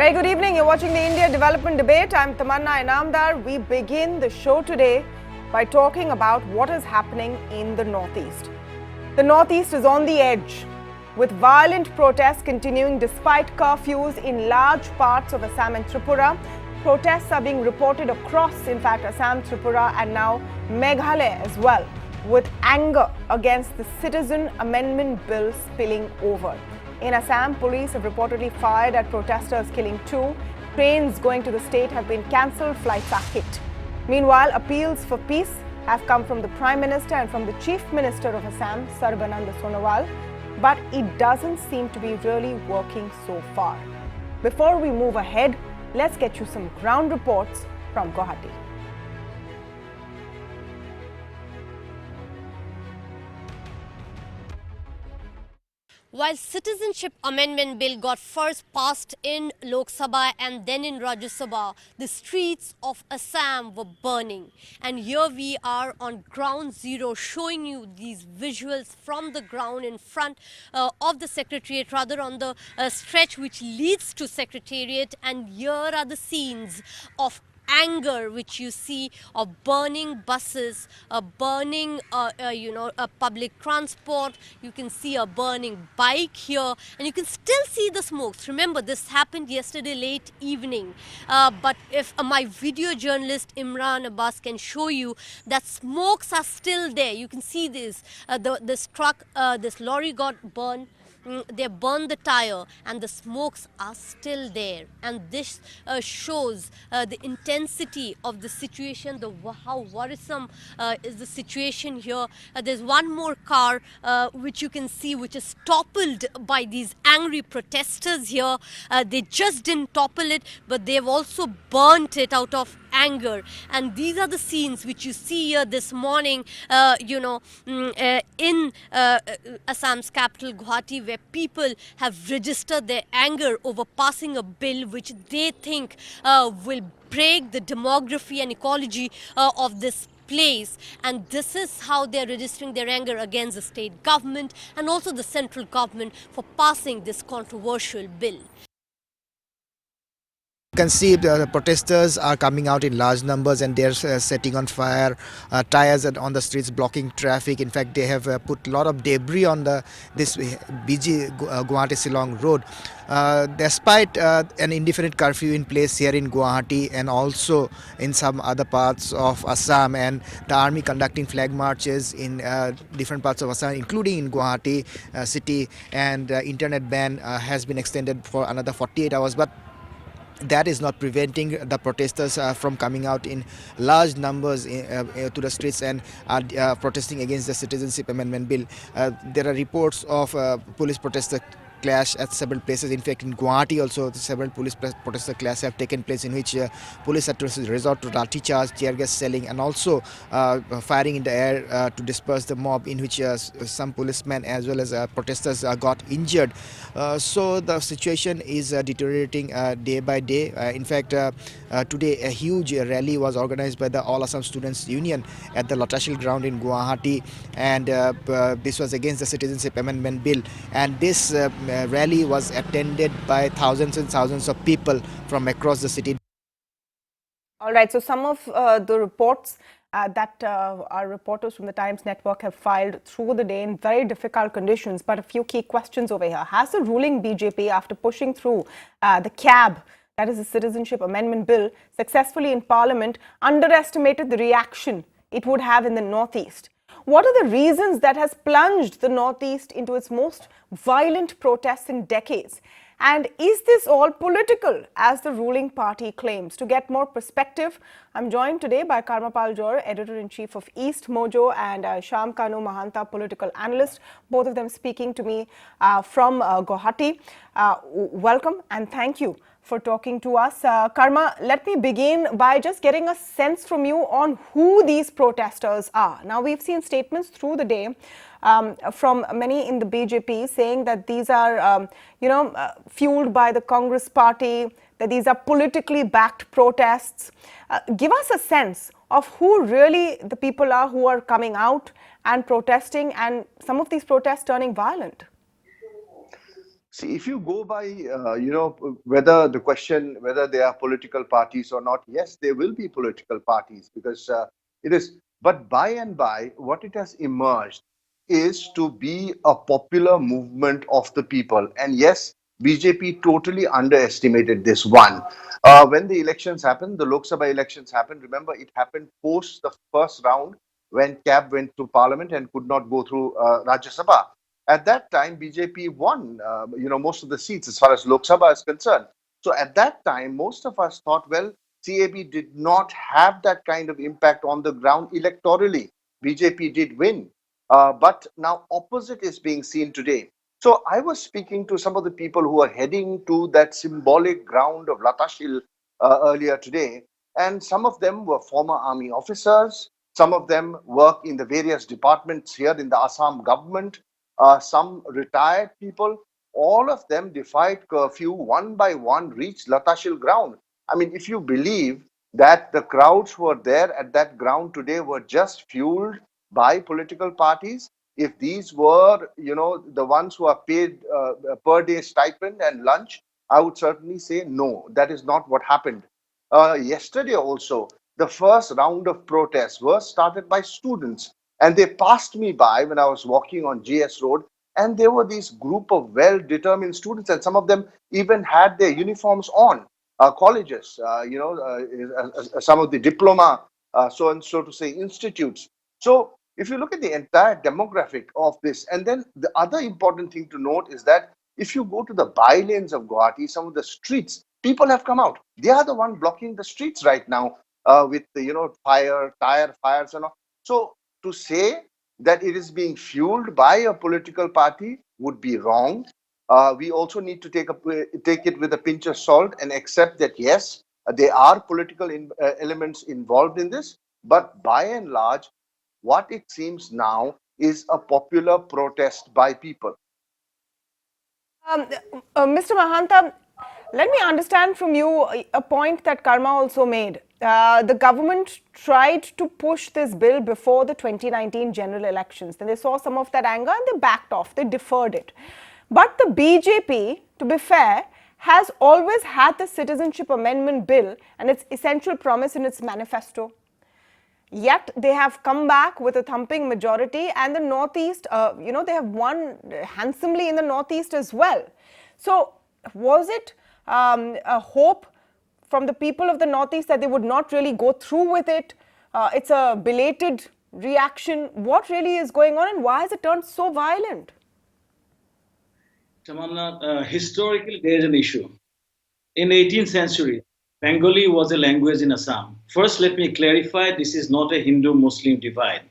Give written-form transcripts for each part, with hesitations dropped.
Very good evening. You're watching the India Development Debate. I'm Tamanna Inamdar. We begin the show today by talking about what is happening in the Northeast. The Northeast is on the edge, with violent protests continuing despite curfews in large parts of Assam and Tripura. Protests are being reported across, in fact, Assam, Tripura and now Meghalaya as well, with anger against the Citizen Amendment Bill spilling over. In Assam, police have reportedly fired at protesters, killing 2. Trains going to the state have been cancelled, flights are hit. Meanwhile, appeals for peace have come from the Prime Minister and from the Chief Minister of Assam, Sarbananda Sonowal, but it doesn't seem to be really working so far. Before we move ahead, let's get you some ground reports from Guwahati. While Citizenship Amendment Bill got first passed in Lok Sabha and then in Rajya Sabha, the streets of Assam were burning. And here we are on ground zero showing you these visuals from the ground in front of the Secretariat, rather on the stretch which leads to Secretariat. And here are the scenes of anger which you see of burning buses, burning public transport. You can see a burning bike here and you can still see the smokes. Remember, this happened yesterday late evening, but if my video journalist Imran Abbas can show you that smokes are still there. You can see this, this truck, this lorry got burned. They burned the tire and the smokes are still there, and this shows the intensity of the situation, how worrisome is the situation here. There's one more car which you can see, which is toppled by these angry protesters here. They just didn't topple it, but they've also burnt it out of anger. And these are the scenes which you see here this morning, in Assam's capital Guwahati, where people have registered their anger over passing a bill which they think will break the demography and ecology of this place. And this is how they're registering their anger against the state government and also the central government for passing this controversial bill. You can see the protesters are coming out in large numbers and they're setting on fire tires on the streets, blocking traffic. In fact, they have put a lot of debris on this busy Guwahati Shillong road. Despite an indefinite curfew in place here in Guwahati and also in some other parts of Assam, and the army conducting flag marches in different parts of Assam, including in Guwahati city, and internet ban has been extended for another 48 hours. But that is not preventing the protesters from coming out in large numbers to the streets and protesting against the Citizenship Amendment Bill. There are reports of police protester clash at several places. In fact, in Guwahati also several police protester clash have taken place, in which police had to resort to lathi charge, tear gas selling, and also firing in the air to disperse the mob, in which some policemen as well as protesters got injured. So the situation is deteriorating day by day. In fact, today a huge rally was organized by the All Assam Students Union at the Lotashil ground in Guwahati, and this was against the Citizenship Amendment Bill. And this rally was attended by thousands and thousands of people from across the city. All right, so some of the reports that our reporters from the Times Network have filed through the day in very difficult conditions, but a few key questions over here. Has the ruling BJP, after pushing through the CAB, that is the Citizenship Amendment Bill, successfully in Parliament, underestimated the reaction it would have in the Northeast? What are the reasons that has plunged the Northeast into its most violent protests in decades? And is this all political, as the ruling party claims? To get more perspective, I'm joined today by Karmapal Jor, Editor-in-Chief of East Mojo, and Shyam Kanu Mahanta, political analyst, both of them speaking to me from Guwahati. Welcome and thank you for talking to us. Karma, let me begin by just getting a sense from you on who these protesters are. Now, we've seen statements through the day from many in the BJP saying that these are, fueled by the Congress party, that these are politically backed protests. Give us a sense of who really the people are who are coming out and protesting, and some of these protests turning violent. See, if you go by, whether the question, whether they are political parties or not, yes, there will be political parties because it is. But by and by, what it has emerged is to be a popular movement of the people. And yes, BJP totally underestimated this one. When the elections happened, the Lok Sabha elections happened, remember, it happened post the first round when CAB went to parliament and could not go through Rajya Sabha. At that time, BJP won, most of the seats as far as Lok Sabha is concerned. So at that time, most of us thought, well, CAB did not have that kind of impact on the ground electorally. BJP did win, but now opposite is being seen today. So I was speaking to some of the people who are heading to that symbolic ground of Latashil earlier today, and some of them were former army officers. Some of them work in the various departments here in the Assam government, some retired people. All of them defied curfew, one by one reached Latashil ground. I mean, if you believe that the crowds who are there at that ground today were just fueled by political parties, if these were, the ones who are paid per day stipend and lunch, I would certainly say no, that is not what happened. Yesterday also, the first round of protests was started by students, and they passed me by when I was walking on GS Road, and there were these group of well-determined students, and some of them even had their uniforms on. Colleges, some of the diploma, so and so to say, institutes. So if you look at the entire demographic of this, and then the other important thing to note is that if you go to the bylanes of Guwahati, some of the streets, people have come out. They are the one blocking the streets right now with the, tire fires and all. So to say that it is being fueled by a political party would be wrong. We also need to take it with a pinch of salt and accept that yes, there are political elements involved in this, but by and large, what it seems now is a popular protest by people. Mr. Mahanta, let me understand from you a point that Karma also made. The government tried to push this bill before the 2019 general elections. Then they saw some of that anger and they backed off, they deferred it. But the BJP, to be fair, has always had the Citizenship Amendment Bill and its essential promise in its manifesto. Yet they have come back with a thumping majority, and the Northeast, they have won handsomely in the Northeast as well. So was it a hope from the people of the Northeast that they would not really go through with it? It's a belated reaction. What really is going on, and why has it turned so violent? Tamanna, historically there is an issue. In 18th century, Bengali was a language in Assam. First, let me clarify, this is not a Hindu-Muslim divide.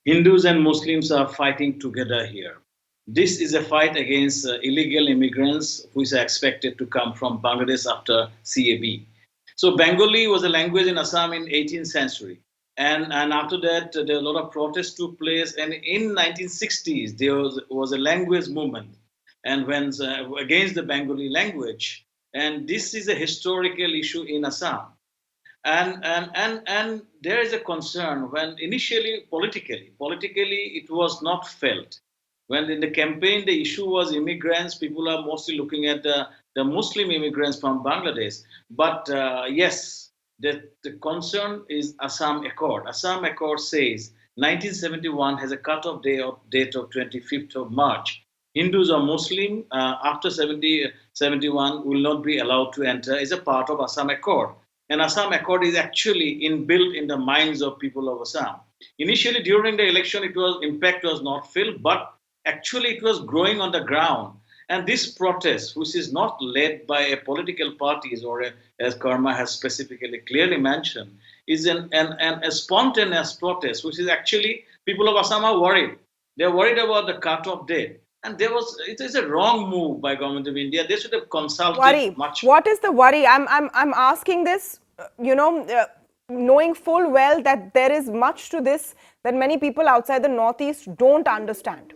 Hindus and Muslims are fighting together here. This is a fight against illegal immigrants which are expected to come from Bangladesh after CAB. So Bengali was a language in Assam in 18th century. And after that, there a lot of protests took place. And in 1960s, there was a language movement and when against the Bengali language. And this is a historical issue in Assam. And there is a concern when initially politically it was not felt. When in the campaign the issue was immigrants, people are mostly looking at the Muslim immigrants from Bangladesh. But yes, the concern is Assam Accord. Assam Accord says 1971 has a cutoff date of 25th of March. Hindus or Muslim after 71 will not be allowed to enter is a part of Assam Accord. And Assam Accord is actually inbuilt in the minds of people of Assam. Initially, during the election, impact was not felt, but actually it was growing on the ground. And this protest, which is not led by a political parties or as Karma has specifically clearly mentioned, is a spontaneous protest, which is actually people of Assam are worried. They're worried about the cutoff date. And it is a wrong move by government of India. They should have consulted much. What is the worry? I'm asking this, knowing full well that there is much to this that many people outside the Northeast don't understand.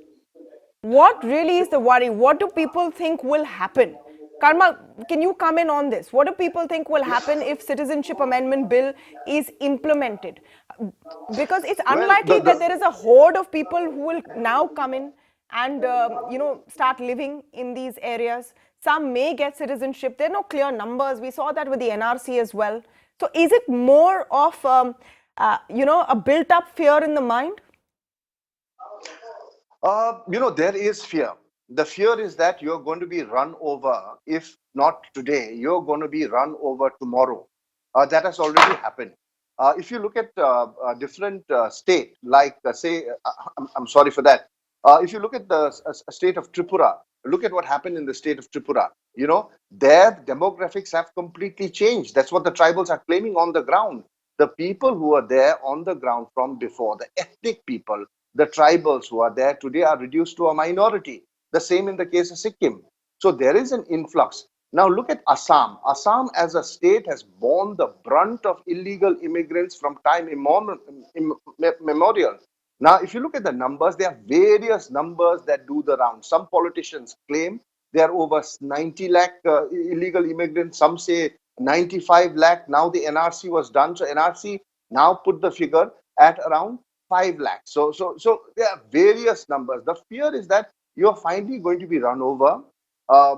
What really is the worry? What do people think will happen? Karma, can you come in on this? What do people think will happen if Citizenship Amendment Bill is implemented? Because it's unlikely that there is a horde of people who will now come in and start living in these areas. Some may get citizenship. There are no clear numbers. We saw that with the NRC as well. So is it more of a built-up fear in the mind? There is fear. The fear is that you're going to be run over. If not today, you're going to be run over tomorrow. That has already happened. If you look at a different state, like say, I'm sorry for that. If you look at the state of Tripura, look at what happened in the state of Tripura. Their demographics have completely changed. That's what the tribals are claiming on the ground. The people who are there on the ground from before, the ethnic people, the tribals who are there today are reduced to a minority. The same in the case of Sikkim. So there is an influx. Now look at Assam. Assam as a state has borne the brunt of illegal immigrants from time immemorial. Now, if you look at the numbers, there are various numbers that do the round. Some politicians claim there are over 90 lakh illegal immigrants. Some say 95 lakh. Now the NRC was done. So NRC now put the figure at around 5 lakhs. So there are various numbers. The fear is that you're finally going to be run over.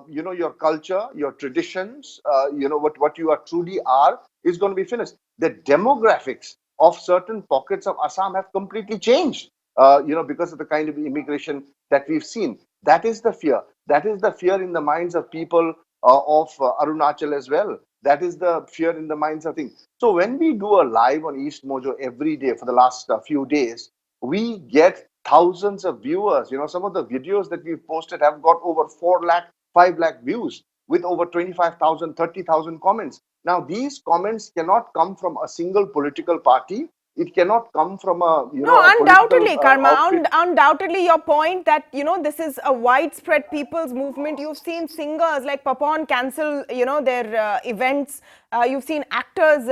Your culture, your traditions, what you are truly are is going to be finished. The demographics of certain pockets of Assam have completely changed, because of the kind of immigration that we've seen. That is the fear. That is the fear in the minds of people of Arunachal as well. That is the fear in the minds of things. So when we do a live on East Mojo every day for the last few days, we get thousands of viewers. Some of the videos that we've posted have got over 4 lakh, 5 lakh views with over 25,000, 30,000 comments. Now, these comments cannot come from a single political party. It cannot come from a No, a undoubtedly, political Karma. outfit. Undoubtedly, your point that this is a widespread people's movement. You've seen singers like Papan cancel their events. You've seen actors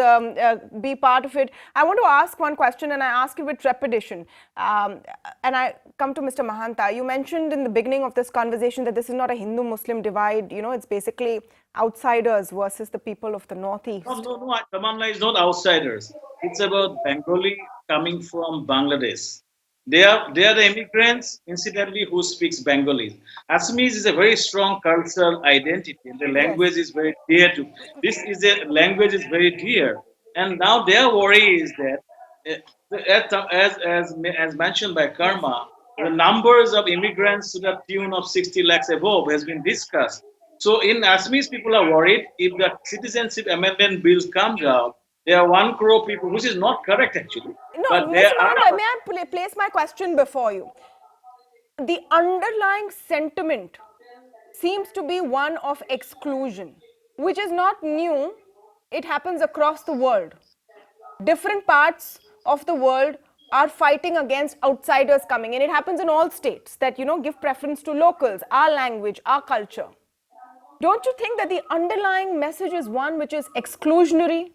be part of it. I want to ask one question, and I ask it with trepidation. And I come to Mr. Mahanta. You mentioned in the beginning of this conversation that this is not a Hindu-Muslim divide. It's basically outsiders versus the people of the Northeast. No. Tamanna is not outsiders. It's about Bengali coming from Bangladesh. They are the immigrants, incidentally, who speaks Bengali. Assamese is a very strong cultural identity, and the language is very dear to. This is a language is very dear, and now their worry is that, as mentioned by Yes. Karma, the numbers of immigrants to the tune of 60 lakhs above has been discussed. So in Assamese, people are worried if the citizenship amendment bill comes out, there are 1 crore people, which is not correct actually. No, But there Mr. are. Mahanta, may I place my question before you? The underlying sentiment seems to be one of exclusion, which is not new. It happens across the world. Different parts of the world are fighting against outsiders coming in. It happens in all states that, give preference to locals, our language, our culture. Don't you think that the underlying message is one which is exclusionary?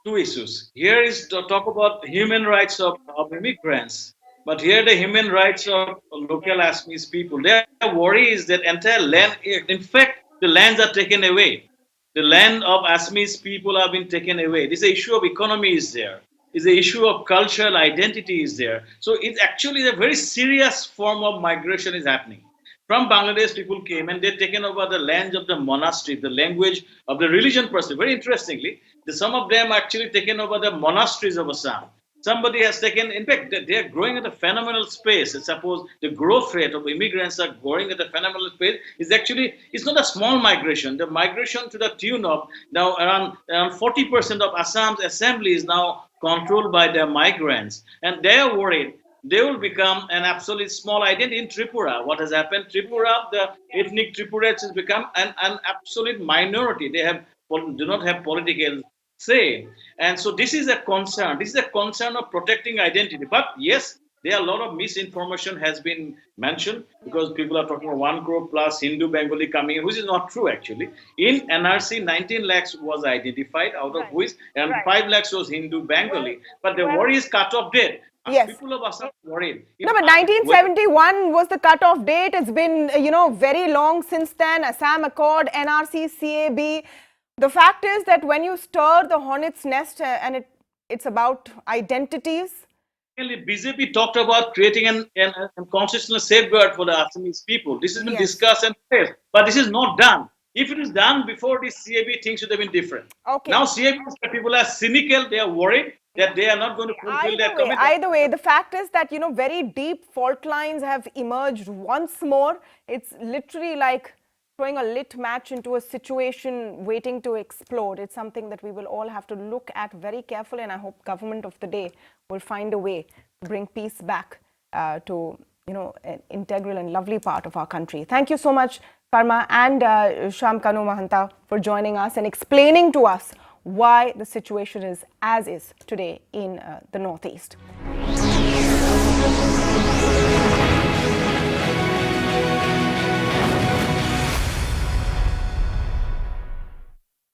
Two issues. Here is to talk about human rights of immigrants, but here the human rights of local Assamese people. Their worry is that entire land, in fact, the lands are taken away. The land of Assamese people have been taken away. This issue of economy is there. Is the issue of cultural identity is there. So it's actually a very serious form of migration is happening. From Bangladesh, people came and they'd taken over the lands of the monastery, the language of the religion person. Very interestingly, some of them actually taken over the monasteries of Assam. Somebody has taken, in fact, they are growing at a phenomenal pace. Suppose the growth rate of immigrants are growing at a phenomenal pace. Is actually, it's not a small migration. The migration to the tune of now around 40% of Assam's assembly is now controlled by the migrants. And they are worried they will become an absolute small identity in Tripura. What has happened? Tripura, the ethnic Tripurates has become an absolute minority. They do not have political say. And so this is a concern. This is a concern of protecting identity. But yes, there are a lot of misinformation has been mentioned because people are talking about 1 crore plus Hindu Bengali coming in, which is not true actually. In NRC, 19 lakhs was identified, out of which and 5 lakhs was Hindu Bengali. But the worry is cut off date. Yes. People of Assam worried. No, but 1971 was the cutoff date. It's been, very long since then. Assam Accord, NRC, CAB. The fact is that when you stir the hornet's nest and it's about identities, Secondly, BJP talked about creating an constitutional safeguard for the Assamese people. This has been Yes. discussed and said, but this is not done. If it is done before this CAB, things should have been different. Okay. Now CAB, people are cynical. They are worried that they are not going to fulfill their commitment. Either way, the fact is that, very deep fault lines have emerged once more. It's literally like throwing a lit match into a situation waiting to explode. It's something that we will all have to look at very carefully, and I hope government of the day will find a way to bring peace back to, an integral and lovely part of our country. Thank you so much, Karma and Sham Kanu Mahanta, for joining us and explaining to us why the situation is as is today in the Northeast.